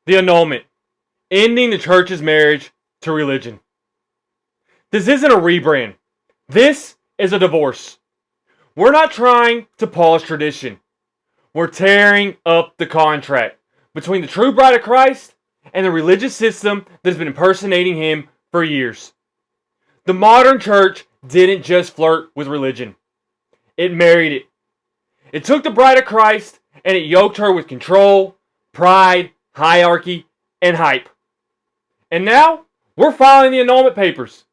The annulment, ending the church's marriage to religion. This isn't a rebrand. This is a divorce. We're not trying to polish tradition. We're tearing up the contract between the true bride of Christ and the religious system that has been impersonating him for years. The modern church didn't just flirt with religion. It married it. It took the bride of Christ and it yoked her with control, pride, hierarchy, and hype. And now, we're filing the annulment papers.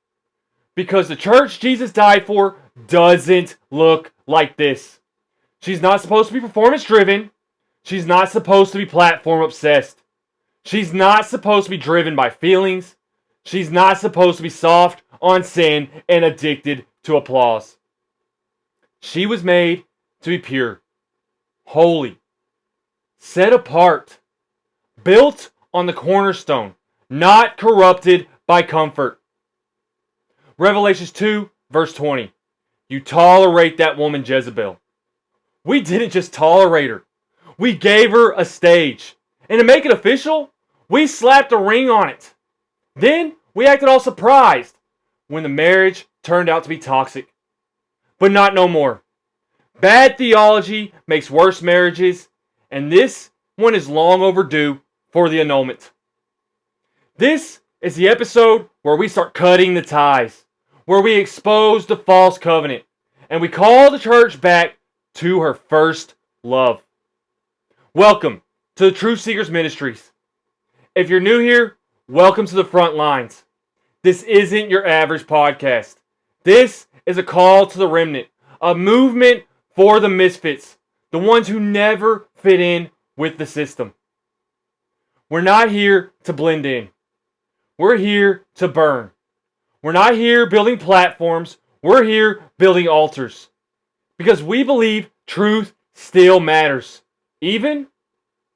Because the church Jesus died for doesn't look like this. She's not supposed to be performance driven. She's not supposed to be platform obsessed. She's not supposed to be driven by feelings. She's not supposed to be soft on sin and addicted to applause. She was made to be pure, holy, set apart, built on the cornerstone, not corrupted by comfort. Revelations 2, verse 20. You tolerate that woman Jezebel. We didn't just tolerate her. We gave her a stage. And to make it official, we slapped a ring on it. Then we acted all surprised when the marriage turned out to be toxic. But not no more. Bad theology makes worse marriages, and this one is long overdue for the annulment. This is the episode where we start cutting the ties, where we expose the false covenant, and we call the church back to her first love. Welcome to the Truth Seekers Ministries. If you're new here, welcome to the front lines. This isn't your average podcast. This is a call to the remnant, a movement for the misfits, the ones who never fit in with the system. We're not here to blend in. We're here to burn. We're not here building platforms. We're here building altars. Because we believe truth still matters, even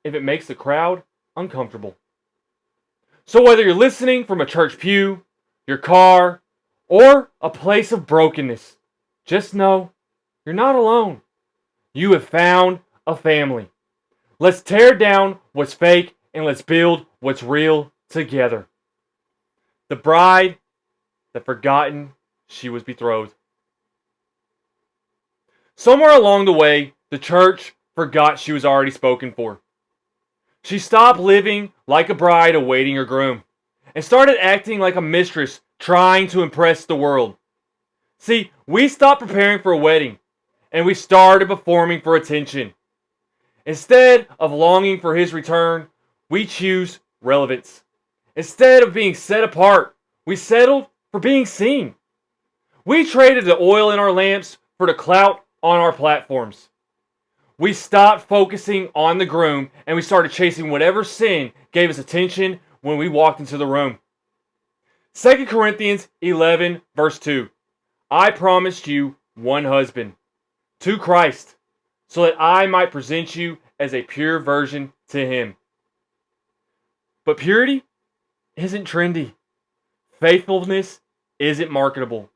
if it makes the crowd uncomfortable. So whether you're listening from a church pew, your car, or a place of brokenness, just know you're not alone. You have found a family. Let's tear down what's fake and let's build what's real together. The bride that forgotten she was betrothed. Somewhere along the way, the church forgot she was already spoken for. She stopped living like a bride awaiting her groom and started acting like a mistress trying to impress the world. See, we stopped preparing for a wedding and we started performing for attention. Instead of longing for his return, we choose relevance. Instead of being set apart, we settled for being seen. We traded the oil in our lamps for the clout on our platforms. We stopped focusing on the groom and we started chasing whatever sin gave us attention when we walked into the room. 2 Corinthians 11 verse 2. I promised you one husband, to Christ, so that I might present you as a pure virgin to him. But purity isn't trendy. Faithfulness isn't marketable.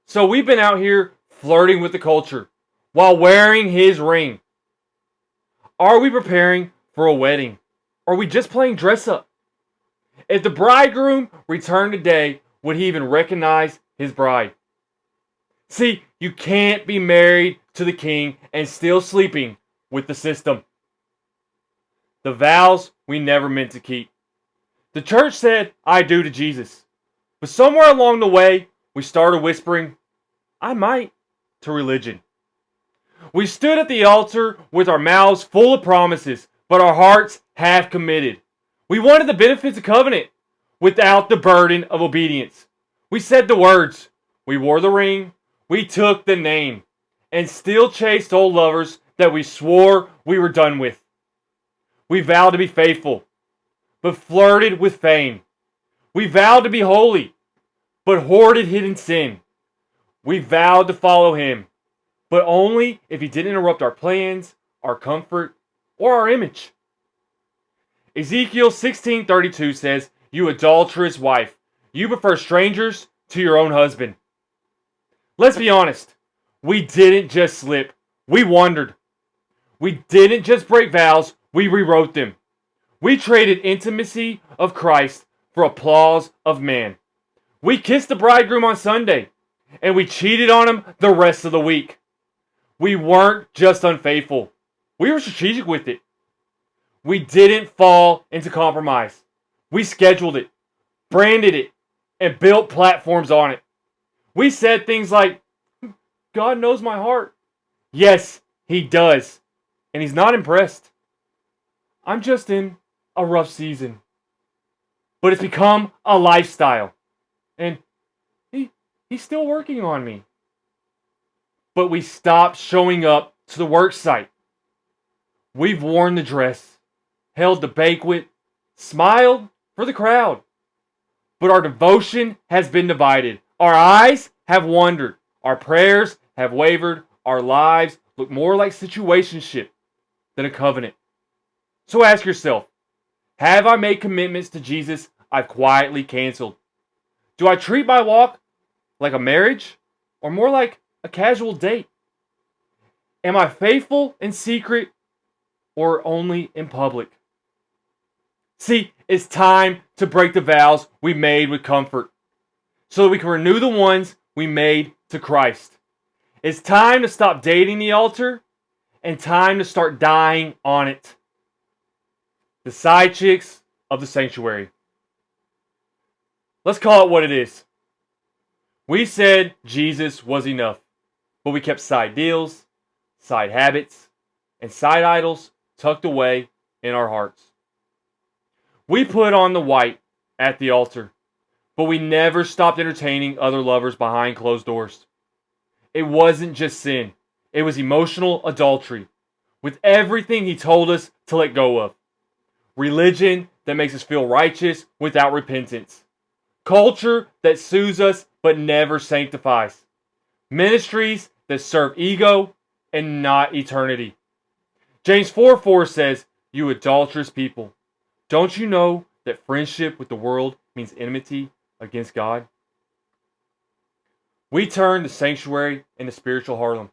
So we've been out here flirting with the culture while wearing his ring. Are we preparing for a wedding? Or are we just playing dress up? If the bridegroom returned today, would he even recognize his bride? See, you can't be married to the king and still sleeping with the system. The vows we never meant to keep. The church said, I do to Jesus. But somewhere along the way, we started whispering, I might, to religion. We stood at the altar with our mouths full of promises, but our hearts half committed. We wanted the benefits of covenant without the burden of obedience. We said the words, we wore the ring, we took the name, and still chased old lovers that we swore we were done with. We vowed to be faithful, but flirted with fame. We vowed to be holy, but hoarded hidden sin. We vowed to follow him, but only if he didn't interrupt our plans, our comfort, or our image. Ezekiel 16:32 says, you adulterous wife, you prefer strangers to your own husband. Let's be honest, we didn't just slip, we wandered. We didn't just break vows, we rewrote them. We traded intimacy of Christ for applause of man. We kissed the bridegroom on Sunday, and we cheated on him the rest of the week. We weren't just unfaithful. We were strategic with it. We didn't fall into compromise. We scheduled it, branded it, and built platforms on it. We said things like, God knows my heart. Yes, He does. And He's not impressed. I'm just in a rough season. But it's become a lifestyle. And He's still working on me. But we stopped showing up to the work site. We've worn the dress, held the banquet, smiled for the crowd. But our devotion has been divided. Our eyes have wandered. Our prayers have wavered. Our lives look more like situationship than a covenant. So ask yourself, have I made commitments to Jesus I've quietly canceled? Do I treat my walk like a marriage or more like a casual date? Am I faithful in secret or only in public? See, it's time to break the vows we made with comfort so that we can renew the ones we made to Christ. It's time to stop dating the altar and time to start dying on it. The side chicks of the sanctuary. Let's call it what it is. We said Jesus was enough, but we kept side deals, side habits, and side idols tucked away in our hearts. We put on the white at the altar, but we never stopped entertaining other lovers behind closed doors. It wasn't just sin. It was emotional adultery with everything He told us to let go of. Religion that makes us feel righteous without repentance. Culture that soothes us but never sanctifies. Ministries that serve ego and not eternity. James 4:4 says, "You adulterous people, don't you know that friendship with the world means enmity against God?" We turned the sanctuary into spiritual Harlem.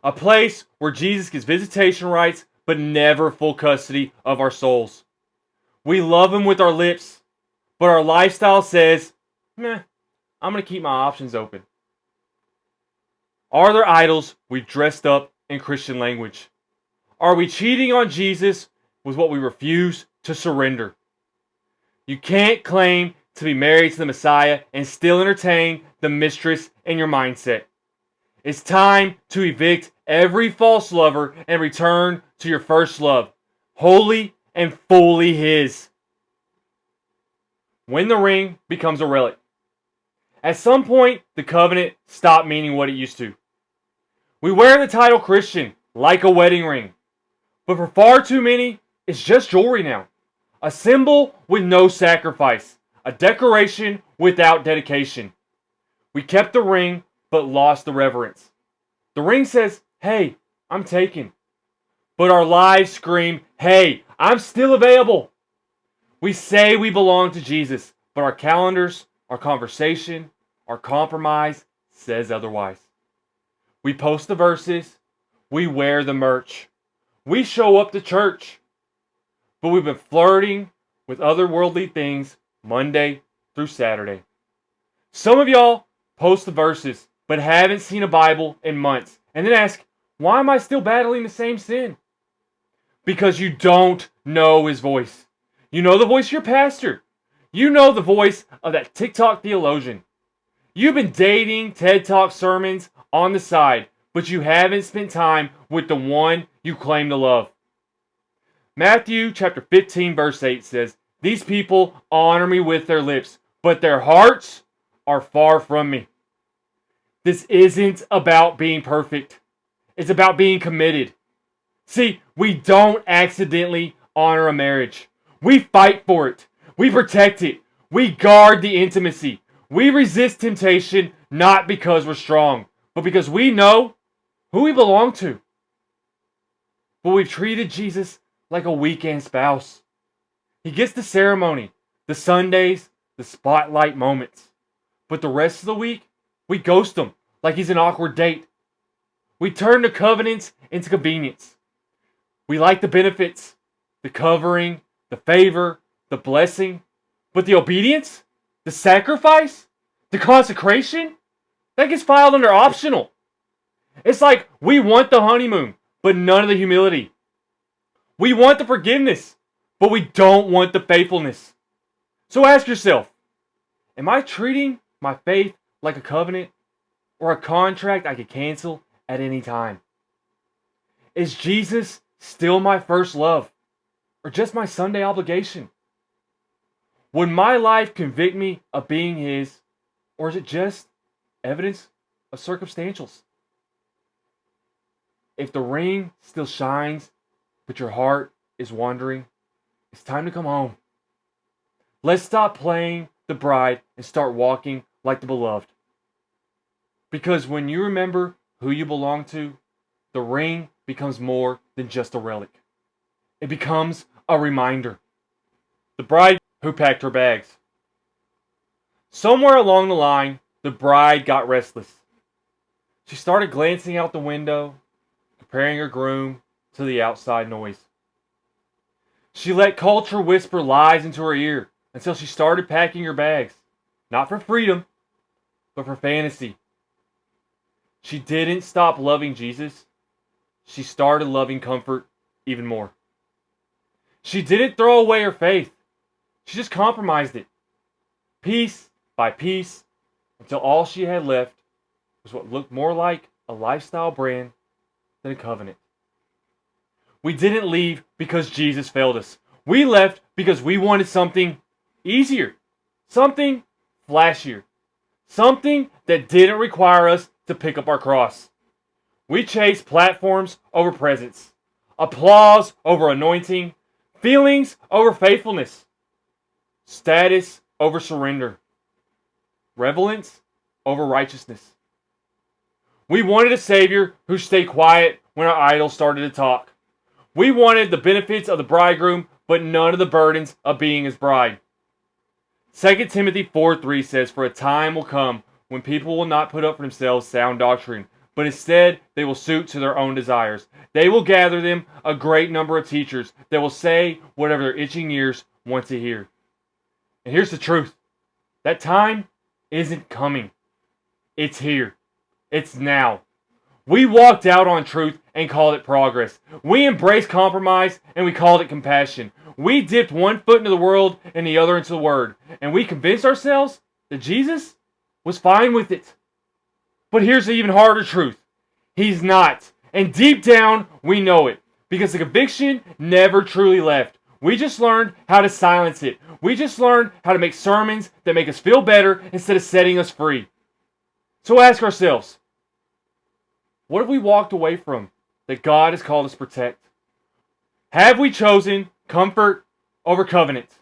A place where Jesus gets visitation rights but never full custody of our souls. We love Him with our lips, but our lifestyle says, I'm going to keep my options open. Are there idols we've dressed up in Christian language? Are we cheating on Jesus with what we refuse to surrender? You can't claim to be married to the Messiah and still entertain the mistress in your mindset. It's time to evict every false lover and return to your first love, wholly and fully His. When the ring becomes a relic. At some point, the covenant stopped meaning what it used to. We wear the title Christian like a wedding ring, but for far too many, it's just jewelry now. A symbol with no sacrifice, a decoration without dedication. We kept the ring, but lost the reverence. The ring says, hey, I'm taken. But our lives scream, hey, I'm still available. We say we belong to Jesus, but our calendars, our conversation, our compromise says otherwise. We post the verses, we wear the merch, we show up to church, but we've been flirting with other worldly things Monday through Saturday. Some of y'all post the verses, but haven't seen a Bible in months, and then ask, why am I still battling the same sin? Because you don't know His voice. You know the voice of your pastor. You know the voice of that TikTok theologian. You've been dating TED Talk sermons on the side, but you haven't spent time with the one you claim to love. Matthew chapter 15 verse 8 says, "These people honor me with their lips, but their hearts are far from me." This isn't about being perfect. It's about being committed. See, we don't accidentally honor a marriage. We fight for it. We protect it. We guard the intimacy. We resist temptation not because we're strong, but because we know who we belong to. But we've treated Jesus like a weekend spouse. He gets the ceremony, the Sundays, the spotlight moments. But the rest of the week, we ghost him like he's an awkward date. We turn the covenants into convenience. We like the benefits, the covering, the favor, the blessing, but the obedience, the sacrifice, the consecration, that gets filed under optional. It's like we want the honeymoon, but none of the humility. We want the forgiveness, but we don't want the faithfulness. So ask yourself, am I treating my faith like a covenant or a contract I could cancel at any time? Is Jesus still my first love or just my Sunday obligation? Would my life convict me of being His, or is it just evidence of circumstantials? If the ring still shines, but your heart is wandering, it's time to come home. Let's stop playing the bride and start walking like the beloved. Because when you remember who you belong to, the ring becomes more than just a relic. It becomes a reminder. The bride who packed her bags. Somewhere along the line, the bride got restless. She started glancing out the window, comparing her groom to the outside noise. She let culture whisper lies into her ear until she started packing her bags. Not for freedom, but for fantasy. She didn't stop loving Jesus. She started loving comfort even more. She didn't throw away her faith. She just compromised it, piece by piece, until all she had left was what looked more like a lifestyle brand than a covenant. We didn't leave because Jesus failed us. We left because we wanted something easier, something flashier, something that didn't require us to pick up our cross. We chased platforms over presence, applause over anointing, feelings over faithfulness, status over surrender, relevance over righteousness. We wanted a Savior who stayed quiet when our idols started to talk. We wanted the benefits of the bridegroom, but none of the burdens of being His bride. 2 Timothy 4:3 says, "For a time will come when people will not put up for themselves sound doctrine, but instead they will suit to their own desires. They will gather them a great number of teachers that will say whatever their itching ears want to hear." And here's the truth. That time isn't coming. It's here. It's now. We walked out on truth and called it progress. We embraced compromise and we called it compassion. We dipped one foot into the world and the other into the Word. And we convinced ourselves that Jesus was fine with it. But here's the even harder truth. He's not. And deep down, we know it. Because the conviction never truly left. We just learned how to silence it. We just learned how to make sermons that make us feel better instead of setting us free. So ask ourselves, what have we walked away from that God has called us to protect? Have we chosen comfort over covenant?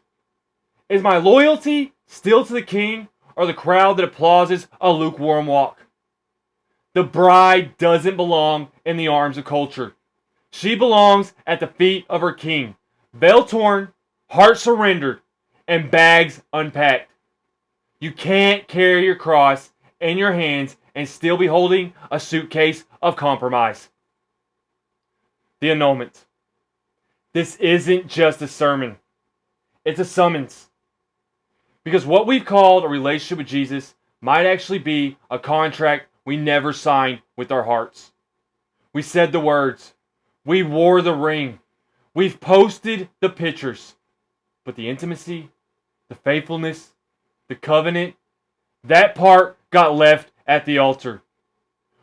Is my loyalty still to the King or the crowd that applauses a lukewarm walk? The bride doesn't belong in the arms of culture. She belongs at the feet of her King. Veil torn, heart surrendered, and bags unpacked. You can't carry your cross in your hands and still be holding a suitcase of compromise. The annulment. This isn't just a sermon. It's a summons. Because what we've called a relationship with Jesus might actually be a contract we never signed with our hearts. We said the words. We wore the ring. We've posted the pictures. But the intimacy, the faithfulness, the covenant, that part got left at the altar.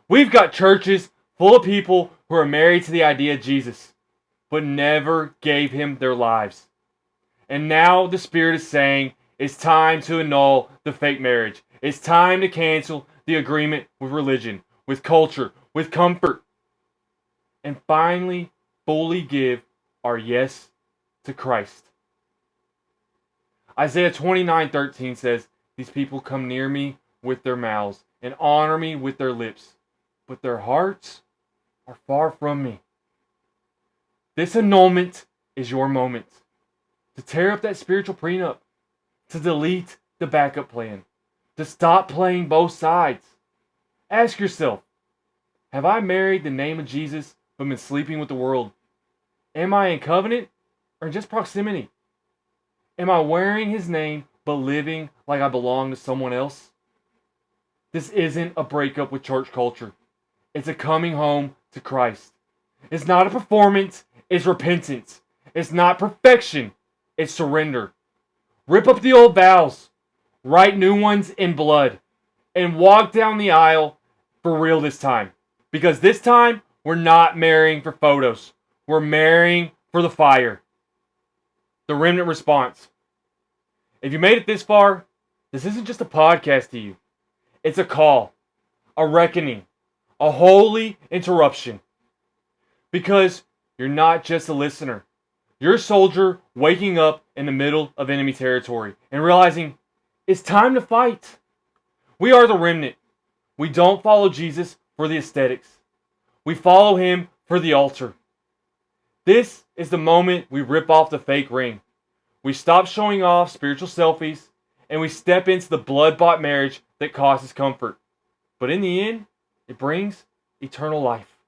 We've got churches full of people who are married to the idea of Jesus, but never gave Him their lives. And now the Spirit is saying it's time to annul the fake marriage. It's time to cancel the agreement with religion, with culture, with comfort. And finally, fully give our yes to Christ. Isaiah 29:13 says, "These people come near me with their mouths and honor me with their lips, but their hearts are far from me." This annulment is your moment to tear up that spiritual prenup, to delete the backup plan, to stop playing both sides. Ask yourself, have I married the name of Jesus but been sleeping with the world? Am I in covenant or just proximity? Am I wearing his name but living like I belong to someone else? This isn't a breakup with church culture. It's a coming home to Christ. It's not a performance, it's repentance. It's not perfection, it's surrender. Rip up the old vows, write new ones in blood, and walk down the aisle for real this time. Because this time, we're not marrying for photos. We're marrying for the fire. The remnant response. If you made it this far, this isn't just a podcast to you. It's a call, a reckoning, a holy interruption. Because you're not just a listener. You're a soldier waking up in the middle of enemy territory and realizing it's time to fight. We are the remnant. We don't follow Jesus for the aesthetics. We follow him for the altar. This is the moment we rip off the fake ring. We stop showing off spiritual selfies and we step into the blood-bought marriage that causes comfort. But in the end, it brings eternal life.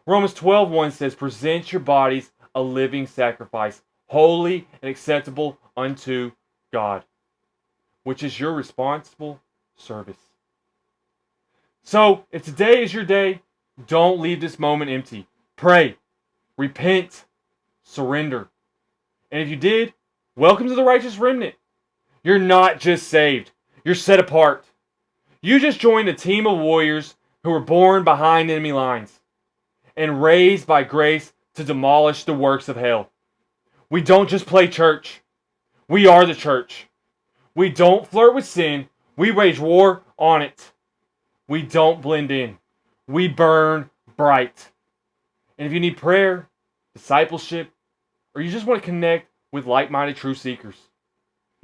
Romans 12:1 says, present your bodies a living sacrifice, holy and acceptable unto God, which is your responsible service. So, if today is your day, don't leave this moment empty. Pray, repent, surrender. And if you did, welcome to the righteous remnant. You're not just saved, you're set apart. You just joined a team of warriors who were born behind enemy lines and raised by grace to demolish the works of hell. We don't just play church. We are the church. We don't flirt with sin. We wage war on it. We don't blend in. We burn bright. And if you need prayer, discipleship, or you just want to connect with like-minded truth seekers,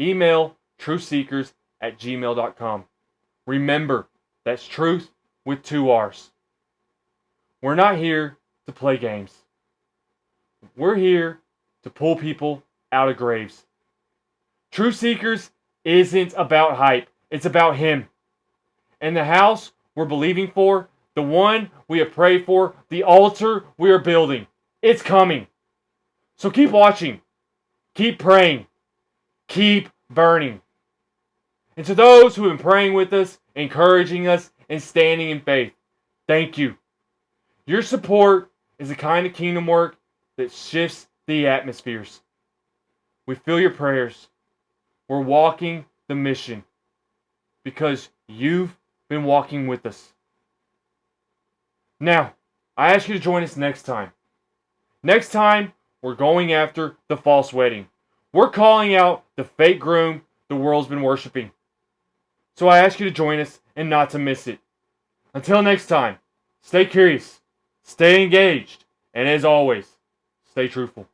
email truthseekers@gmail.com. Remember, that's truth with 2 R's. We're not here to play games. We're here to pull people out of graves. Truth Seekers isn't about hype. It's about him. And the house we're believing for, the one we have prayed for, the altar we are building, it's coming. So keep watching. Keep praying. Keep burning. And to those who have been praying with us, encouraging us, and standing in faith, thank you. Your support is the kind of kingdom work that shifts the atmospheres. We feel your prayers. We're walking the mission because you've been walking with us. Now, I ask you to join us next time. Next time, we're going after the false wedding. We're calling out the fake groom the world's been worshiping. So I ask you to join us and not to miss it. Until next time, stay curious, stay engaged, and as always, stay truthful.